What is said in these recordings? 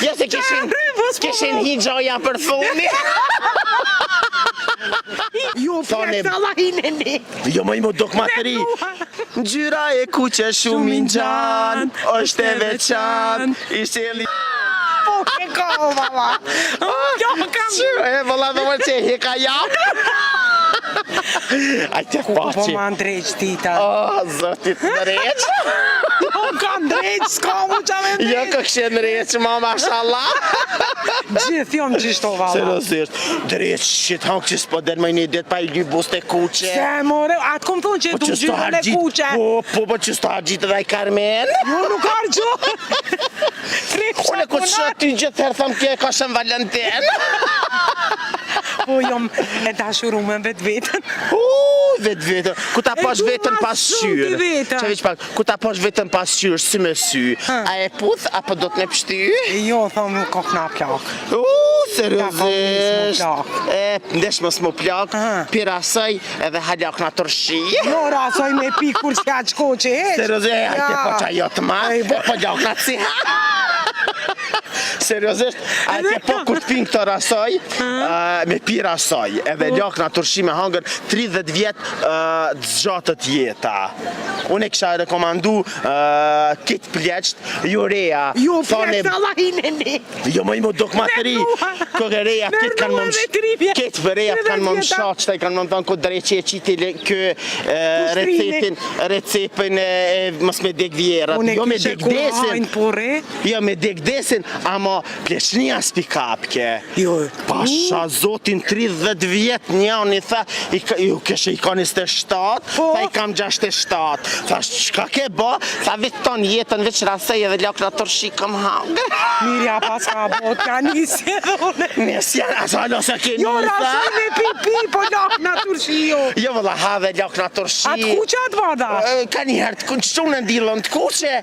Jo se kishin higjoja për thuni. Ju pjesë Allahineni. Jo më imo dokmateri. Ngjyra e kuqe shumë i ngjan, është e veçantë, ishte Po ke kohë, valla. Jo kam. E valla do të heka jam. Ai të Po paçi. më ndreq tita. Oh, zotit ndreq. Jo kam ndreq, s'ka mu qa me ndreq. Jo ka kështë ndreq, ma mashallah. Gjithë jom gjishto, valla. Seriosisht, drejt shit hang që s'po del më një dit pa i dy buste kuqe. Se more, atë kom thonë që du gjyrën e kuqe. Po që s'to hargjit edhe i Carmen. Jo nuk hargjo. Une ku të shë ty gjithë herë thëmë kje ka shën Valentin. Po jom e dashuru me vetë vetën. Vetë vetën, ku ta pash vetën pas shyrë. Që veç pak, ku ta pash vetën pas shyrë, si me sy. A e puth, apo do të me pështy? Jo, thëmë nuk ka kna plak. Seriosisht. Ndesh mos më plak, pira saj edhe halak në tërshi. Jo, rasoj me pi kur s'ka qko që heq. Seriosisht, ajte po qa jo të ma, po lak në ciha. Seriosisht, ajte po kur t'pin këtë rasoj, me pi rasoj, edhe lak në tërshi me hangër 30 vjet zgjatët jeta. Unë e kisha rekomandu kitë pleqt, jureja. Jo, pjesë Allahineni. Jo më imo dokmateri, këgë reja këtë kanë më mshë, këtë vëreja kanë më mshë, qëta i kanë më më thonë këtë dreqe e qiti kë recepin e mës me dek vjerat. Jo me dek desin, jo me dek desin, ama pleqnia s'pi kapke. Pasha zotin 30 vjet njën i tha, ju kështë i ka 27, tha i kam 67. Tha qka ke bo, tha vetë ton jetën veç rasej edhe lak në tërshi kam hangë. Mirja pas ka bot, ka njësi edhe une. Nesja, asa se ke njësa. Jo, rasoj me pipi, po lak në tërshi jo. Jo, vëlla, have lak në tërshi. Atë kuqe atë vada? Ka njëherë të qënë ndilën të kuqe.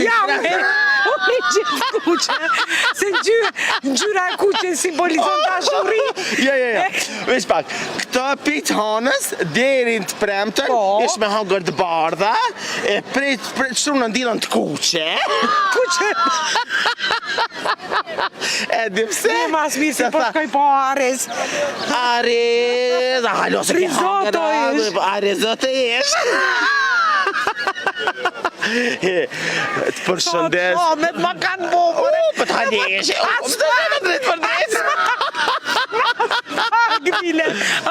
Ja, unë i gjithë kuqe. Se ngjyra e kuqe simbolizon dashuri. Ja. Vesh pak, këta pitë hanës, derin të premtën, ish me hangër të bardha, e qënë ndilën të kuqe. Kuqe? E di pse? Ne mas mirë se po shkoj po Ares. Ares, halo se ke hangër. Arezote ish. Të përshëndes. Me të ma kanë bovër. Për të halesh.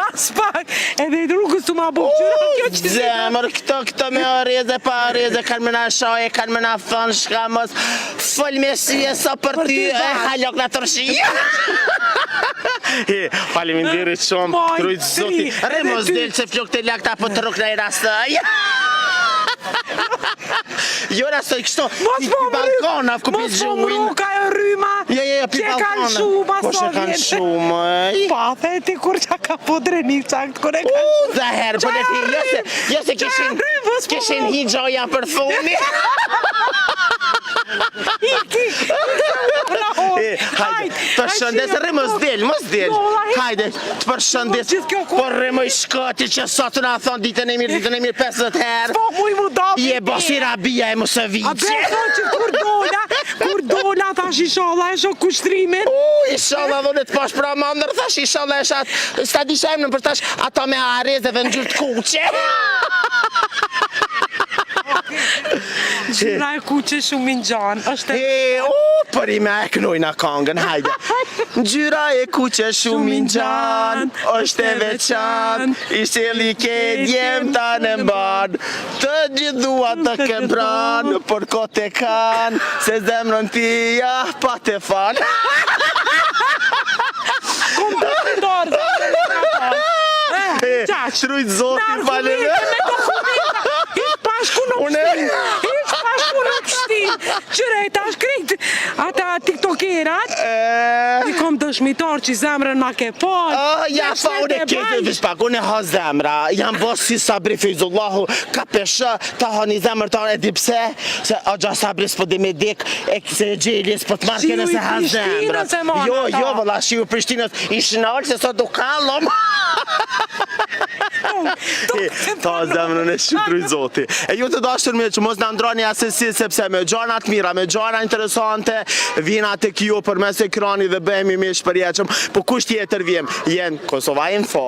Aspak, edhe i rrugës të ma bukqyra kjo që si. Zemër, këto me areze pa areze, kanë me na shaje, kanë me na thënë shka mos fëll me syje sa për ty, e halok në tërshi. Faleminderit shumë, trujtë zoti. Re mos del që flok të lakta po të ruk në i rasaj. Jo rasoj kështo, pi balkona, ku pi gjuin. Mos po mruka e rryma, pi që kanë balkona. shumë Po që kanë shumë, Pa, the ti kur që ka po dreni qakt, kur e kanë shumë. Dhe herë, për e ti, jo se kishin higjoja për thuni. Iki, hajde, përshëndes, re mos del. Hajde, të përshëndes, por re më i shkati që sotë nga thonë ditën e mirë 50 herë. Po mu i mu dobi. Je bosi rabia e Musoviqe. A beso që kur dola, thash ishala e shok kushtrimin. Ishala dhe të pash pra mandër, thash ishala e shatë, s'ta di shajmë në për tash ato me areze dhe në gjyrë të kuqe. Gjyra e kuqe shumë i ngjan, është për i me e kënoj në kongën, hajde. Gjyra e kuqe shumë i ngjan, është e veçantë, ishte like djem ta në mbanë, të gjithua të kebran, për kote kanë, se zemrën tia pa të fanë. Kom të të ndorë, Trujtë zoti, faleme. Qëre, ta shkrit ata tiktokerat, i kom dëshmitar që zemrën ma ke fal. Ja, fa, unë e kete, vishpak, unë e ha zemra, jam bos si Sabri Fejzullahu, ka pesha, ta ha një zemrë ta, e di pse, se a gja Sabri s'po dhe me dek, e se gjeli s'po të marke nëse ha zemrë. Jo, vëlla, shiu Prishtinës, ishë nalë, se sot u kallom. Ta zemrën e shqiptruj zoti. E ju të dashur me që mos në ndroni asesi sepse me gjana të mira, me gjana interesante, vina të kjo për mes ekrani dhe bëhemi me shpërjeqëm, po kusht tjetër vjem, jenë Kosova Info.